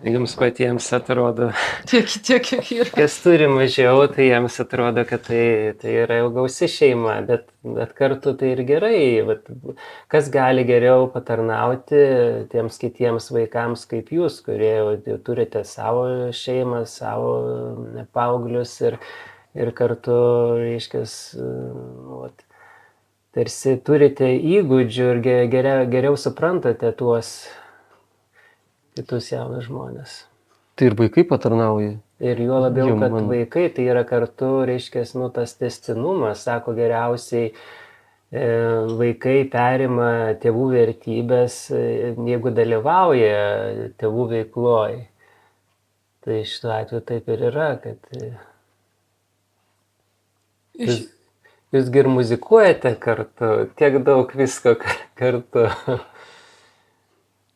jums patiems atrodo, Tiek, kiek yra. kas turi mažiau, tai jiems atrodo, kad tai yra jau gausi šeima, bet kartu tai ir gerai. Vat, kas gali geriau patarnauti tiems kitiems vaikams kaip jūs, kurie jau turite savo šeimą, savo paauglius ir kartu, reiškia, tarsi turite įgūdžių ir geriau suprantate tuos kitus jaunus žmonės. Tai ir vaikai patarnauja. Ir juo labiau, Jau kad man- vaikai tai yra kartu, reiškia, tas tęstinumas, sako geriausiai, vaikai perima tėvų vertybės, jeigu dalyvauja tėvų veikloj. Tai šituo atveju taip ir yra, kad jūs ir muzikuojate kartu, tiek daug visko kartu.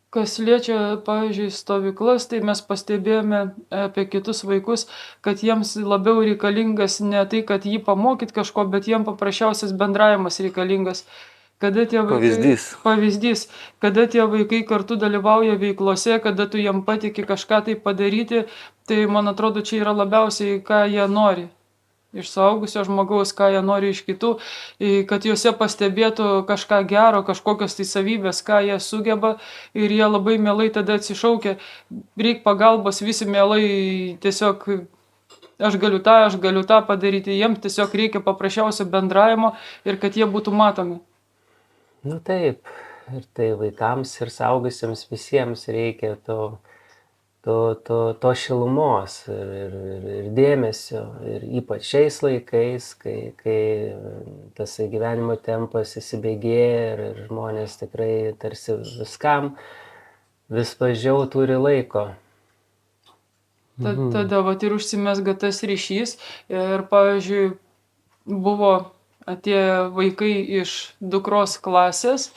Kas liečia, pavyzdžiui, stovyklas, tai mes pastebėjome apie kitus vaikus, kad jiems labiau reikalingas ne tai, kad jį pamokyt kažko, bet jiems paprasčiausias bendravimas reikalingas. Kada tie vaikai, pavyzdys, kada tie vaikai kartu dalyvauja veiklose, kada tu jam patiki kažką tai padaryti, tai man atrodo, čia yra labiausiai, ką jie nori. Iš suaugusio žmogaus, ką jie nori iš kitų, kad juose pastebėtų kažką gero, kažkokios tai savybės, ką jie sugeba ir jie labai mielai tada atsišaukia, reik pagalbos, visi mielai tiesiog aš galiu tą padaryti, jiems tiesiog reikia paprasčiausio bendravimo ir kad jie būtų matomi. Nu taip, ir tai vaikams ir suaugusiems visiems reikia to šilumos ir dėmesio. Ir ypač šiais laikais, kai tas gyvenimo tempas įsibėgėja ir žmonės tikrai tarsi viskam vis mažiau turi laiko. Tada vat ir užsimesga tas ryšys ir, pavyzdžiui, buvo atėję vaikai iš dukros klasės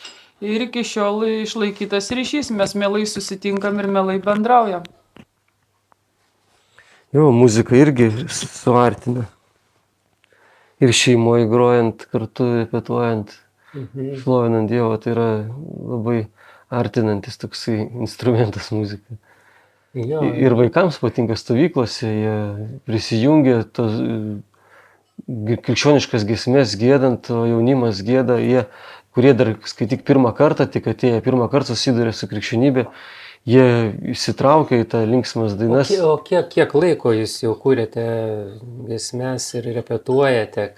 ir iki šiol išlaikytas ryšys, mes mielai susitinkam ir mielai bendraujam. Jo, muzika irgi suartina. Ir šeimoje grojant, kartu repetuojant, šlovinant Dievą, tai yra labai artinantis toksai instrumentas muzika. Jo, Ir vaikams patinka stovyklose, jie prisijungia tos krikščioniškas giesmės giedant, o jaunimas gieda, kurie dar skaityk pirmą kartą, tik atėję pirmą kartą susiduria su krikščionybė, jie įsitraukia į tą linksmas dainas. O kiek laiko jūs jau kūrėte giesmes ir repetuojate,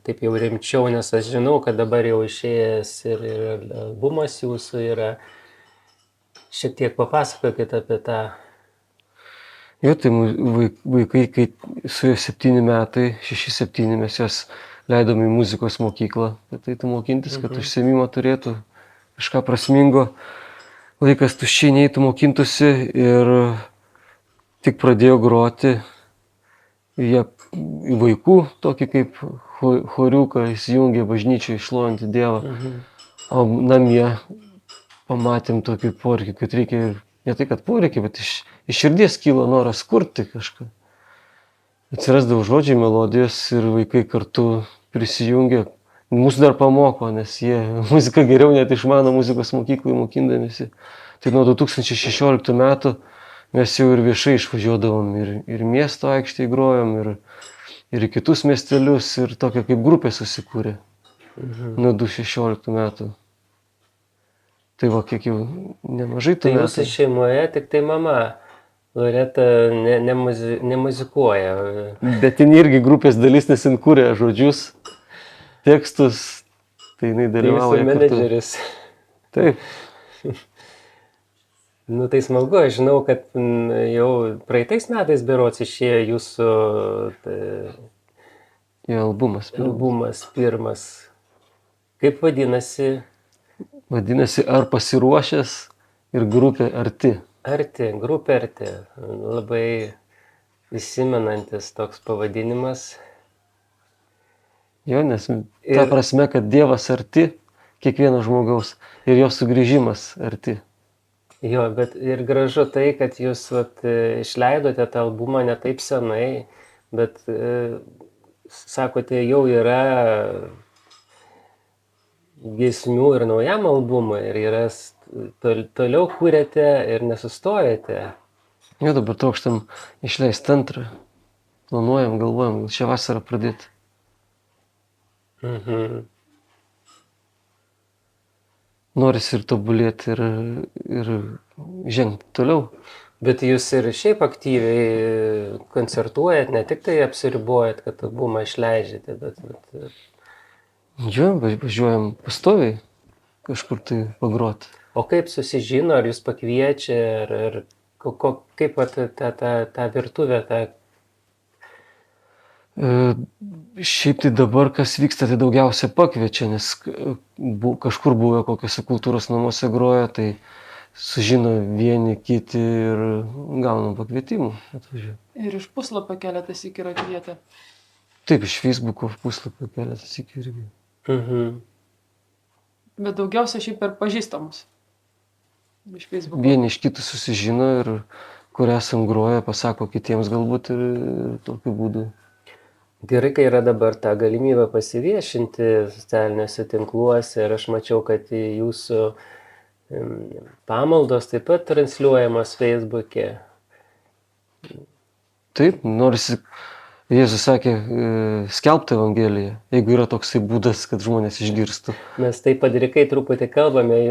taip jau rimčiau, nes aš žinau, kad dabar jau išėjęs ir albumas jūsų yra. Šiek tiek papasakokit apie tą. Jo, tai vaikai, kai su jo 7 metai, 6-7, mes juos leidom į muzikos mokyklą, kad eitų mokintis, kad užsiėmimą turėtų kažką prasmingo. Laikas tuščiai neįtų mokintųsi ir tik pradėjo groti. Jie vaikų tokį kaip choriuką įsijungė bažnyčiai šlovinti Dievą. O namie pamatėm tokį poreikį, kad reikia, ne tai kad poreikį, bet iš širdies kilo noras kurti kažką. Atsirasdavo žodžiai, melodijos ir vaikai kartu prisijungė. Mūsų dar pamoko, nes jie muziką geriau net išmano muzikos mokyklai mokindamėsi. Tai nuo 2016 metų mes jau ir viešai išvažiuodavom ir miesto aikštėje grojom, ir į kitus miestelius, ir tokia kaip grupė susikūrė nuo 2016 metų. Tai va, kiek jau nemažai Tai tų jūsų metų. šeimoje tik tai mama Loreta nemuzikuoja. Bet ten irgi grupės dalis, nes jin kūrė žodžius, tekstus, tai jinai Tai jūsų dalyvauja kartu. menedžeris. Taip. Nu tai smagu, aš žinau, kad jau praeitais metais berods išėjo jūsų Jo, albumas. albumas pirmas. Kaip vadinasi? Vadinasi, ar pasiruošęs ir grupė arti. Arti, grupė arti. Labai įsimenantis toks pavadinimas. Jo, nes ta prasme, kad Dievas arti kiekvieno žmogaus ir jo sugrįžimas arti. Jo, bet ir gražu tai, kad jūs išleidote tą albumą ne taip senai, bet sakote, jau yra giesmių ir naujam albumui ir yra toliau kūrėte ir nesustojate. Jo, dabar trokštam išleisti antrą. Planuojam, galvojam, gal šią vasarą pradėti. Norisi ir tobulėti, ir žengti toliau. Bet jūs ir šiaip aktyviai koncertuojat, ne tik tai apsiribojat, kad albumą išleidžiate, bet... Jo, važiuojam pastoviai kažkur tai pagroti. O kaip susižino, ar jūs pakviečia, ar kaip vat tą virtuvę, tą... Šiaip tai dabar, kas vyksta, tai daugiausia pakviečia, nes kažkur buvę kokiuose kultūros namuose groja, tai sužino vieni kiti ir gaunam pakvietimų atvažiuoti. Ir iš puslapio keletas iki yra kvietę. Taip, iš Facebook'o puslapio keletas iki irgi. Bet daugiausia šiaip per pažįstamus. Iš Facebook'o. Vieni iš kitų susižino ir kur esam groję, pasako kitiems galbūt ir tokiu būdu. Gerai, kai yra dabar ta galimybė pasiviešinti socialiniuose tinkluose ir aš mačiau, kad jūsų pamaldos taip pat transliuojamos Facebook'e. Taip, norisi, Jėzus sakė, skelbti Evangeliją, jeigu yra toksai būdas, kad žmonės išgirstų. Mes taip padrikai truputį kalbame,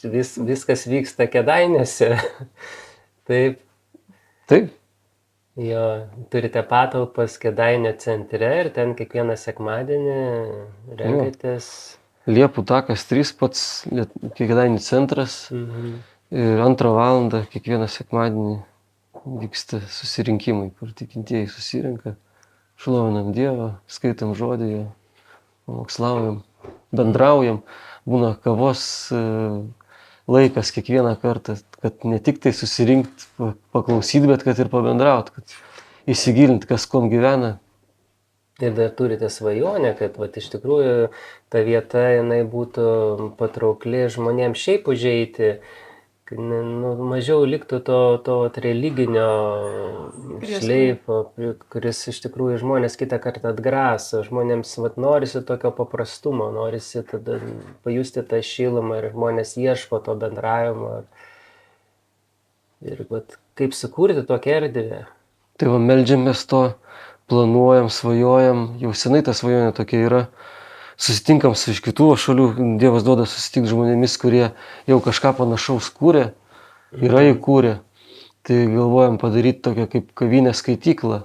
viskas vyksta Kėdainiuose. Taip. Taip. Jo, turite patalpas Kėdainių centre ir ten kiekvieną sekmadienį renkatės. Liepų takas 3 pats Kėdainių centras. Ir 2 valandą kiekvieną sekmadienį vyksta susirinkimai, kur tikintieji susirenka. Šlovinam Dievą, skaitam žodį, pamokslaujam, bendraujam. Būna kavos laikas kiekvieną kartą, kad ne tik tai susirinkti, paklausyti, bet kad ir pabendrauti, kad įsigilinti, kas kuom gyvena. Ir dar turite svajonę, kad iš tikrųjų ta vieta jinai būtų patraukli žmonėms šiaip užeiti, kad mažiau liktų to religinio šleifo, kuris iš tikrųjų žmonės kitą kartą atgraso. Žmonėms norisi tokio paprastumo, norisi tada pajusti tą šilumą ir žmonės ieško to bendravimo. Ir kaip sukurti tokią erdvę. Tai meldžiamės to, planuojam, svajojam, jau senai ta svajonė tokia yra. Susitinkam su iš kitų šalių, Dievas duoda susitikti žmonėmis, kurie jau kažką panašaus kūrė, yra įkūrė. Tai galvojam padaryti tokią kaip kavinę skaityklą,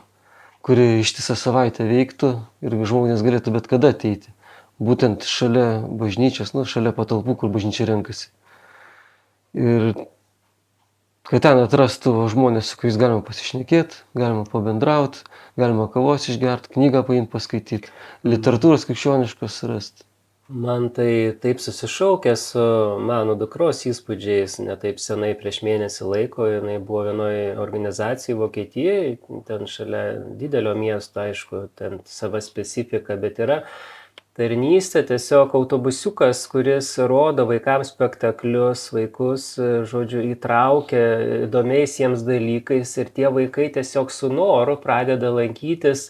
kuri ištisą savaitę veiktų ir žmonės galėtų bet kada ateiti. Būtent šalia bažnyčios, šalia patalpų, kur bažnyčia renkasi. Ir kad ten atrastų žmonės, su kuriais galima pasišnekėti, galima pabendrauti, galima kavos išgerti, knygą paimti paskaityti, literatūros krikščioniškos rasti. Man tai taip susišaukė su mano dukros įspūdžiais, ne taip senai prieš mėnesį laiko, jinai buvo vienoje organizacijoje Vokietijoje, ten šalia didelio miesto, aišku, ten sava specifika, bet yra tarnystė, tiesiog autobusiukas, kuris rodo vaikams spektaklius, vaikus, žodžiu, įtraukia įdomiais jiems dalykais ir tie vaikai tiesiog su noru pradeda lankytis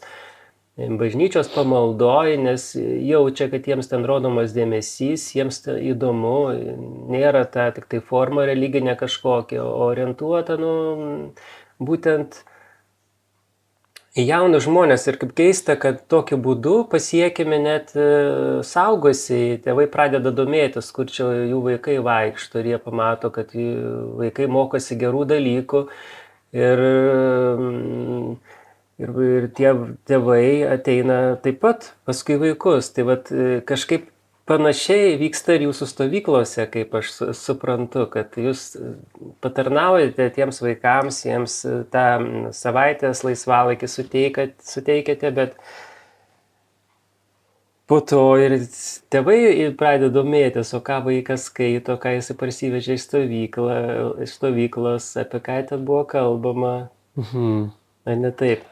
bažnyčios pamaldoj, nes jaučia, kad jiems ten rodomas dėmesys, jiems įdomu, nėra ta tik tai forma religinė kažkokia, orientuota, būtent į jaunus žmonės. Ir kaip keista, kad tokiu būdu pasiekime net saugusiai, tėvai pradeda domėtis, kur čia jų vaikai vaikšto ir jie pamato, kad vaikai mokosi gerų dalykų ir tie tėvai ateina taip pat paskui vaikus. Tai kažkaip panašiai vyksta ir jūsų stovyklose, kaip aš suprantu, kad jūs patarnaujate tiems vaikams, jiems tą savaitės laisvalaikį suteikiate, bet po to ir tėvai pradeda domėtis, o ką vaikas skaito, ką jis parsivežė iš stovyklos, apie ką ten buvo kalbama, ar ne taip?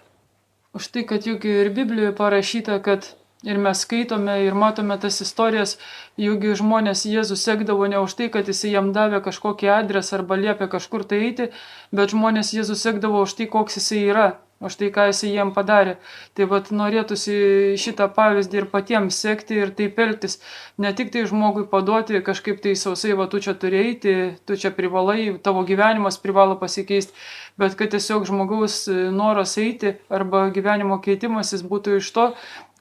Už tai, kad juk ir Biblijoje parašyta, kad ir mes skaitome ir matome tas istorijas, juk žmonės Jėzų sekdavo ne už tai, kad jisai jam davė kažkokį adresą arba liepė kažkur tai eiti, bet žmonės Jėzų sekdavo už tai, koks jisai yra. už tai, ką jis jiem padarė. Tai vat norėtųsi šitą pavyzdį ir patiems sekti ir taip elgtis. Ne tik tai žmogui paduoti kažkaip tai sausai, va tu čia turi eiti, tu čia privalai, tavo gyvenimas privalo pasikeisti, bet kad tiesiog žmogaus noras eiti arba gyvenimo keitimasis būtų iš to,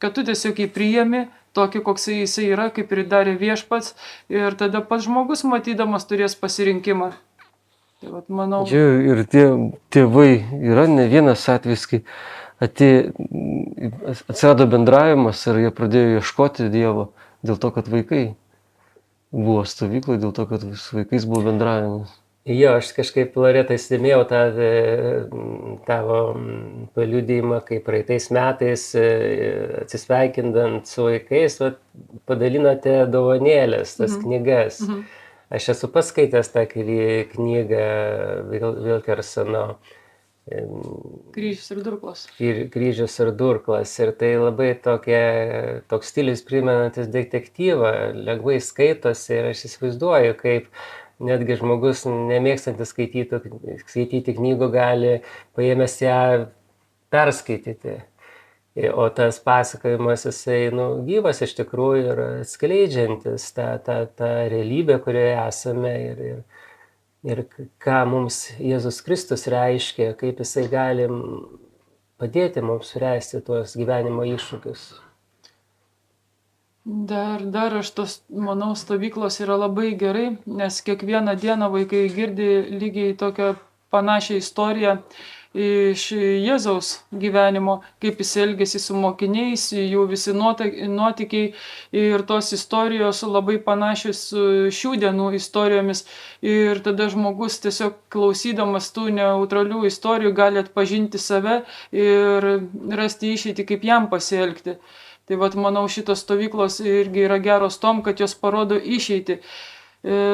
kad tu tiesiog jį priėmi, tokį, koks jisai yra, kaip ir darė viešpats, ir tada pats žmogus matydamas turės pasirinkimą. Tai vat, manau, Čia ir tie tėvai yra ne vienas atvejis, kai atsirado bendravimas ir jie pradėjo ieškoti Dievo dėl to, kad vaikai buvo stovykloje, dėl to, kad su vaikais buvo bendravimas. Jo, aš kažkaip, Loreta, įsidėmėjau tą tavo paliudijimą, kai praeitais metais atsisveikindant su vaikais, padalinote dovanėlės, tas knygas. Aš esu paskaitęs tą knygą Wilkersono kryžius ir durklas. Kryžius ir durklas. Ir tai labai toks stilius primenantis detektyvą, lengvai skaitosi ir aš įsivaizduoju, kaip netgi žmogus nemėgstantis skaityti knygų gali paėmęs ją perskaityti. O tas pasakojimas, jisai gyvas iš tikrųjų ir atskleidžiantis tą realybę, kurioje esame ir ką mums Jėzus Kristus reiškia, kaip jisai gali padėti mums surasti tuos gyvenimo iššūkius. Dar aš manau, stovyklos yra labai gerai, nes kiekvieną dieną vaikai girdi lygiai tokią panašią istoriją iš Jėzaus gyvenimo, kaip jis elgėsi su mokiniais, jų visi nuotykiai ir tos istorijos labai panašios su šių dienų istorijomis. Ir tada žmogus tiesiog klausydamas tų neutralių istorijų gali atpažinti save ir rasti išeitį, kaip jam pasielgti. Tai vat, manau, šitos stovyklos irgi yra geros tom, kad jos parodo išeitį.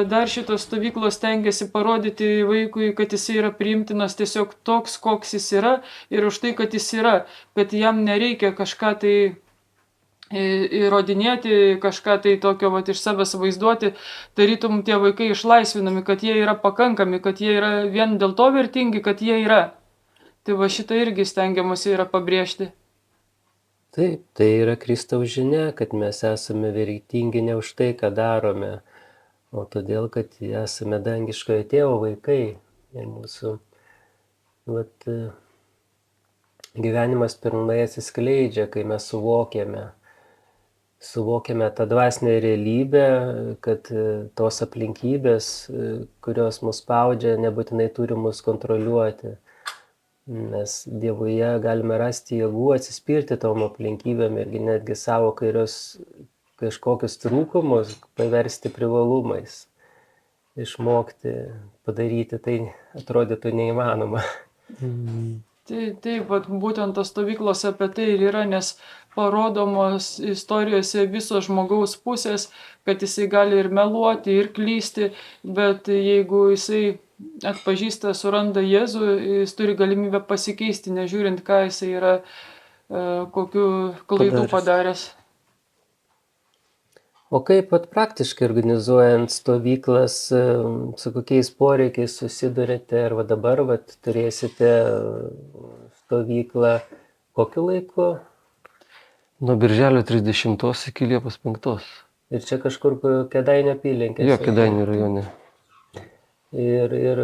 Dar šitos stovyklos stengiasi parodyti vaikui, kad jis yra priimtinas tiesiog toks, koks jis yra ir už tai, kad jis yra, kad jam nereikia kažką tai įrodinėti, kažką tai tokio vat, iš savęs vaizduoti, tarytum tie vaikai išlaisvinami, kad jie yra pakankami, kad jie yra vien dėl to vertingi, kad jie yra. Tai va šitą irgi stengiamasi yra pabrėžti. Taip, tai yra Kristaus žinia, kad mes esame vertingi ne už tai, ką darome, o todėl, kad esame dangiškojo tėvo vaikai. Ir mūsų gyvenimas pilnai atsiskleidžia, kai mes suvokiame tą dvasinę realybę, kad tos aplinkybės, kurios mus spaudžia, nebūtinai turi mus kontroliuoti. Mes Dievuje galime rasti jėgų atsispirti tom aplinkybėm ir netgi savo kažkokius trūkumus paversti privalumais. Išmokti padaryti tai atrodytų neįmanoma. Taip, būtent tos stovyklos apie tai ir yra, nes parodomos istorijose visos žmogaus pusės, kad jisai gali ir meluoti, ir klysti, bet jeigu jisai atpažįsta, suranda Jėzų, jis turi galimybę pasikeisti, nežiūrint, ką jisai yra, kokių klaidų padaręs. O kaip praktiškai organizuojant stovyklas, su kokiais poreikiais susidurite ir dabar turėsite stovyklą kokiu laiku? Nuo birželio 30 iki Liepos 5. Ir čia kažkur Kėdainių apylinkėse? Jo, Kėdainių rajone. Ir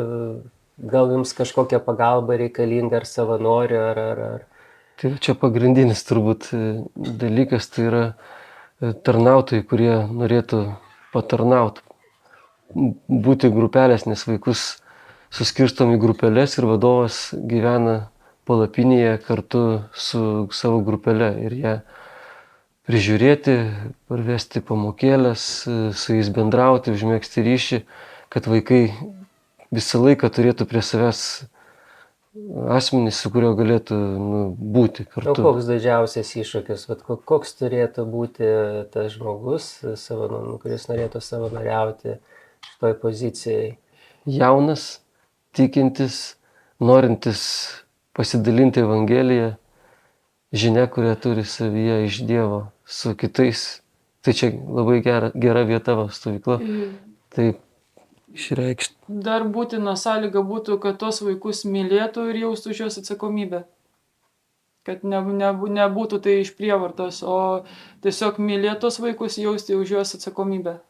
gal jums kažkokia pagalba reikalinga ar savanorių, ar... Tai čia pagrindinis turbūt dalykas, tai yra tarnautojai, kurie norėtų patarnauti, būti grupelės, nes vaikus suskirstom į grupelės ir vadovas gyvena palapinėje kartu su savo grupelė ir ją prižiūrėti, parvesti pamokėlės, su jais bendrauti, užmegzti ryšį, kad vaikai visą laiką turėtų prie savęs asmenys, su kurio galėtų būti kartu. O koks didžiausias iššūkis? Koks turėtų būti tas žmogus, kuris norėtų savanoriauti šitoj pozicijai? Jaunas, tikintis, norintis pasidalinti Evangeliją, žinia, kurią turi savyje iš Dievo su kitais. Tai čia labai gera vieta stovykla. Taip. Išreikšti. Dar būtina sąlyga būtų, kad tos vaikus mylėtų ir jaustų už juos atsakomybę. kad nebūtų tai iš prievartos, o tiesiog mylėti tos vaikus, jausti už juos atsakomybę.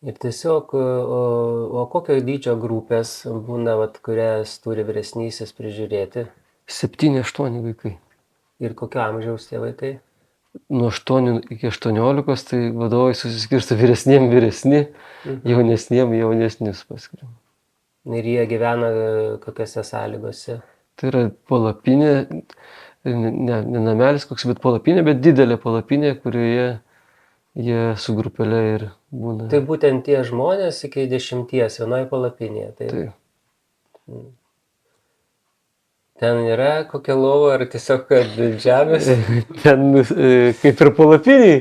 Ir tiesiog, o kokio dydžio grupės būna, vat, kurias turi vyresnysis prižiūrėti? 7-8 vaikai. Ir kokio amžiaus tie vaikai? Nuo 8 iki 18 tai vadovai susiskirsto vyresniem vyresni, jaunesniem jaunesnius paskiriam. Ir jie gyvena kokiose sąlygose? Tai yra palapinė, ne namelis koks, bet palapinė, bet didelė palapinė, kurioje jie su grupelė ir būna. Tai būtent tie žmonės iki 10 vienoje palapinėje. Tai ten yra kokia lova ar tiesiog kad žemės? ten kaip ir palapiniai,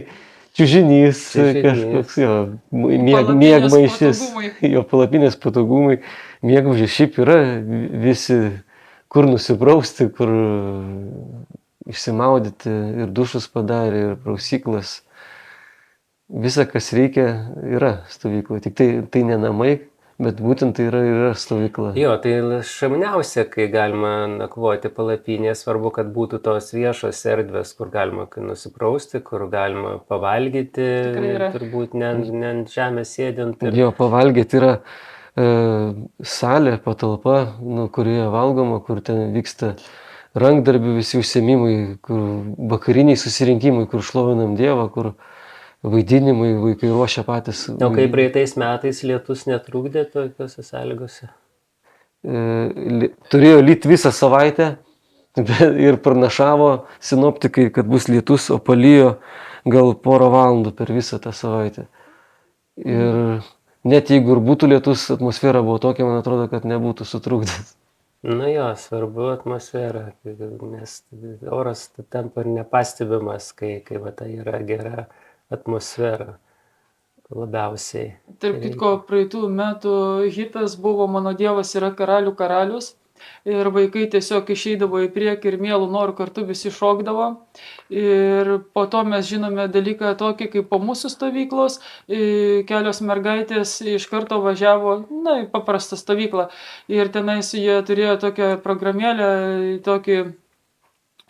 čiužinys, kažkoks jo, miegmaišis, jo palapinės patogumai, miegmaišis šiaip yra visi, kur nusiprausti, kur išsimaudyti ir dušus padarė, ir prausyklas. Visa, kas reikia, yra stovykla. Tik tai ne namai, bet būtent tai yra stovykla. Jo, tai šauniausia, kai galima nakvoti palapinėje, svarbu, kad būtų tos viešos erdvės, kur galima nusiprausti, kur galima pavalgyti, turbūt ne ant žemės sėdint. Jo, pavalgyti yra salė, patalpa, kurioje valgoma, kur ten vyksta rankdarbių visi užsiėmimai, kur vakariniai susirinkimai, kur šlovinam Dievą, kur vaidinimai, vaikai ruošia patys. O kai praeitais metais lietus netrukdė tokiuose sąlygose? Turėjo lyt visą savaitę ir pranašavo sinoptikai, kad bus lietus, o palijo gal porą valandų per visą tą savaitę. Ir net jeigu ir būtų lietus, atmosfera buvo tokia, man atrodo, kad nebūtų sutrukdęs. Nu jo, svarbu atmosfera, nes oras tampa nepastebimas, kai va tai yra gera atmosfera labiausiai. Tarp kitko, praeitų metų hitas buvo Mano Dievas yra karalių karalius. Ir vaikai tiesiog išeidavo į priekį ir mielų norų kartu visi šokdavo. Ir po to mes žinome dalyką tokį, kaip po mūsų stovyklos kelios mergaitės iš karto važiavo, į paprastą stovyklą. Ir tenais jie turėjo tokią programėlę, tokį,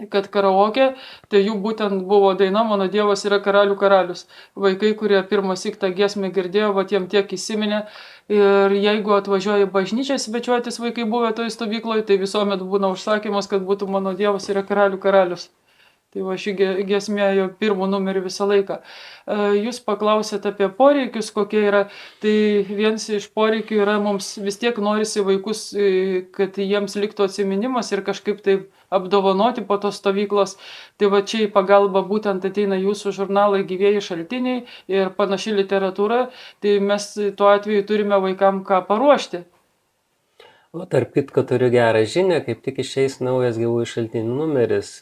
kad karaoke, tai jų būtent buvo daina Mano Dievas yra karalių karalius. Vaikai, kurie pirmąsyk tą giesmę girdėjo, jiem tiek įsiminė. Ir jeigu atvažiuoja bažnyčią svečiuotis vaikai buvę toj stovykloje, tai visuomet būna užsakymas, kad būtų Mano Dievas yra karalių karalius. Tai va ši giesmė jo pirmų numerį visą laiką. Jūs paklausėte apie poreikius, kokie yra. Tai vienas iš poreikių yra mums vis tiek norisi vaikus, kad jiems liktų atsiminimas ir kažkaip taip apdovanoti po tos stovyklos. Tai va čia į pagalbą būtent ateina jūsų žurnalai Gyvieji šaltiniai ir panaši literatūra. Tai mes tuo atveju turime vaikam ką paruošti. O tarp kitko turiu gerą žinią, kaip tik išeis naujas Gyvųjų šaltinių numeris.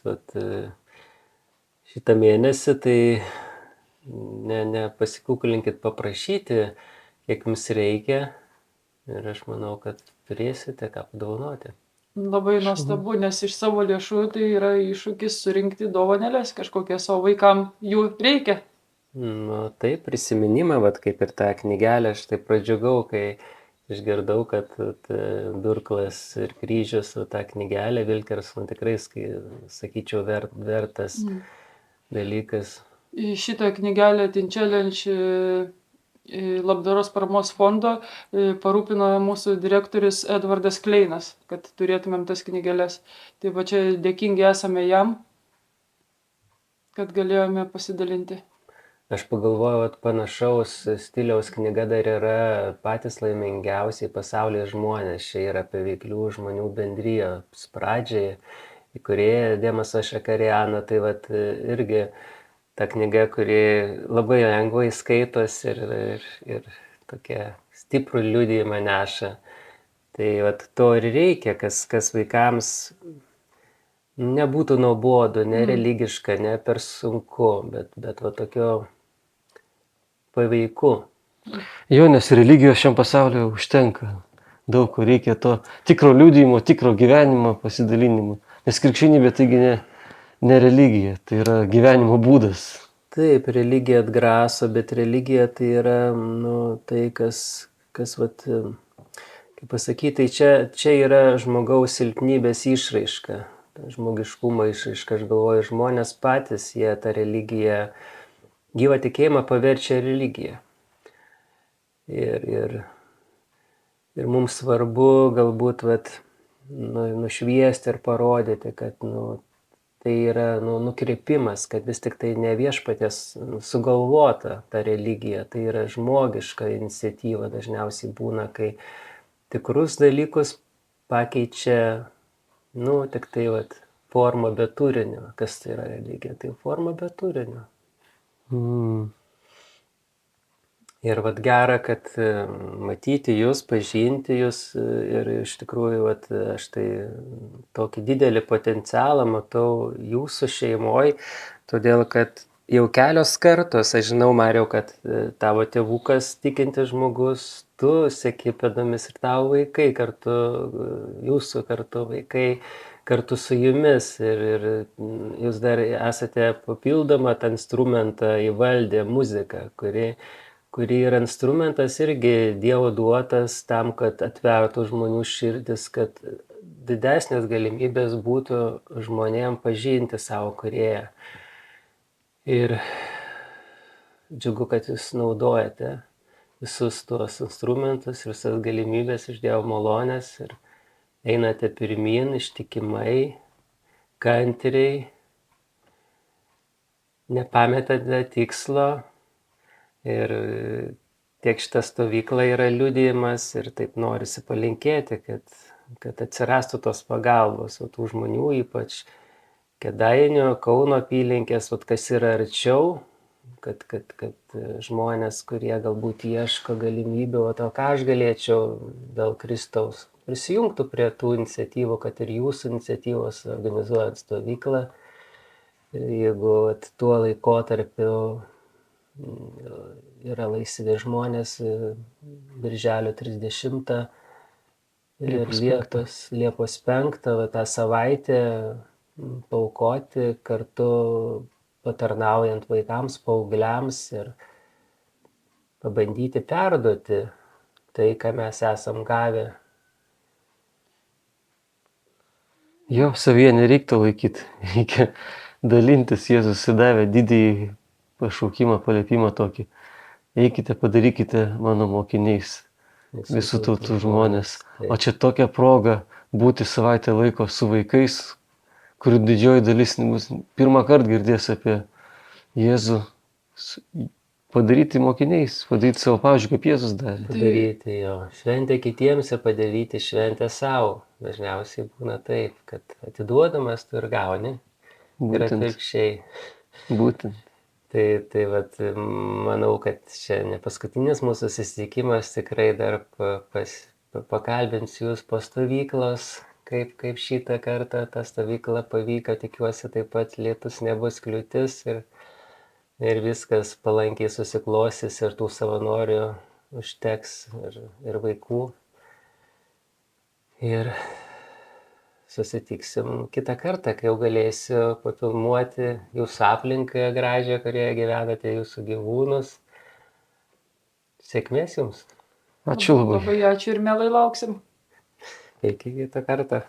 Šitą mėnesį, tai nepasikūkulinkit paprašyti, kiek jums reikia. Ir aš manau, kad turėsite ką padovanoti. Labai nuostabu, nes iš savo lėšų tai yra iššūkis surinkti dovanėlės, kažkokie savo vaikam jų reikia. Taip, prisiminimą, kaip ir tą knygelę, aš taip pradžiugau, kai išgirdau, kad Durklas ir kryžius su tą knygelę Vilkers, tikrai, sakyčiau, vertas dalykas. Šitą knygelę Teen Challenge labdaros paramos fondo parūpino mūsų direktorius Edvardas Kleinas, kad turėtumėm tas knygeles. Tai va čia dėkingi esame jam, kad galėjome pasidalinti. Aš pagalvojau, panašaus stiliaus knyga dar yra patys laimingiausiai pasaulyje žmonės. Čia yra apie veiklių žmonių bendrijos pradžiai, įkūrėja Demasas Šakarianą. Tai irgi ta knyga, kuri labai lengvai skaitos ir tokia stiprų liudijimą neša. Tai to ir reikia, kas vaikams nebūtų nuobodu, nereligiška, ne per sunku, bet tokio paveiku. Jo, nes religijos šiam pasaulyje užtenka. Daug ko reikia to tikro liudijimo, tikro gyvenimo pasidalinimo. Nes krikščionybė taigi ne religija, tai yra gyvenimo būdas. Taip, religija atgraso, bet religija tai yra tai, kas kaip pasakyti, čia yra žmogaus silpnybės išraiška, žmogiškumo išraiška. Aš galvoju, žmonės patys, jie tą religiją, gyvą tikėjimą paverčia religiją. Ir mums svarbu galbūt nušviesti ir parodyti, kad tai yra nukreipimas, kad vis tik tai ne viešpaties sugalvota ta religija, tai yra žmogiška iniciatyva. Dažniausiai būna, kai tikrus dalykus pakeičia, tik tai forma be turinio. Kas tai yra religija? Tai forma be turinio. Ir gera, kad matyti jūs, pažinti jūs ir iš tikrųjų aš tai tokį didelį potencialą matau jūsų šeimoje, todėl kad jau kelios kartos, aš žinau, Mariau, kad tavo tėvukas tikintis žmogus, tu seki pėdomis ir tavo vaikai kartu, jūsų kartu vaikai kartu su jumis ir jūs dar esate papildomą tą instrumentą įvaldę, muziką, kuri yra instrumentas irgi Dievo duotas tam, kad atvertų žmonių širdis, kad didesnės galimybės būtų žmonėm pažinti savo kūrėją. Ir džiugu, kad jūs naudojate visus tuos instrumentus ir visas galimybės iš Dievo malonės ir einate pirmyn ištikimai, kantriai, nepametate tikslo. Ir tiek šita stovykla yra liudijimas ir taip norisi palinkėti, kad atsirastų tos pagalbos, tų žmonių, ypač Kėdainių, Kauno apylinkės, kas yra arčiau, kad žmonės, kurie galbūt ieško galimybių, ką aš galėčiau dėl Kristaus, prisijungtų prie tų iniciatyvų, kad ir jūsų iniciatyvos organizuojant stovyklą. Ir jeigu tuo laikotarpiu yra laisvi žmonės, birželio 30 ir Liepos 5 tą savaitę paaukoti kartu patarnaujant vaikams, paaugliams ir pabandyti perduoti tai, ką mes esam gavę. Jo, savyje nereiktų laikyti, reikia dalintis. Jėzus davė didįjį pašaukimą, paliepimą tokį. Eikite, padarykite mano mokiniais visų tautų žmonės. O čia tokia proga būti savaitę laiko su vaikais, kurių didžioji dalis pirmą kartą girdės apie Jėzų, padaryti mokiniais, padaryti savo pavyzdžių, kaip Jėzus darė. Padaryti jo. Šventę kitiems ir padaryti šventę savo. Dažniausiai būna taip, kad atiduodamas tu ir gauni. Ir atvirkščiai. Būtent. Tai manau, kad čia ne paskutinis mūsų susitikimas, tikrai dar pakalbinsiu jūs po stovyklos, kaip šitą kartą ta stovykla pavyko, tikiuosi taip pat lietus nebus kliūtis ir viskas palankiai susiklostys ir tų savanorių užteks ir vaikų. Ir susitiksim kitą kartą, kai jau galėsiu pafilmuoti jūsų aplinką gražią, kurioje gyvenate, jūsų gyvūnus. Sėkmės jums. Ačiū labai. Labai ačiū ir mielai lauksim. Iki kitą kartą.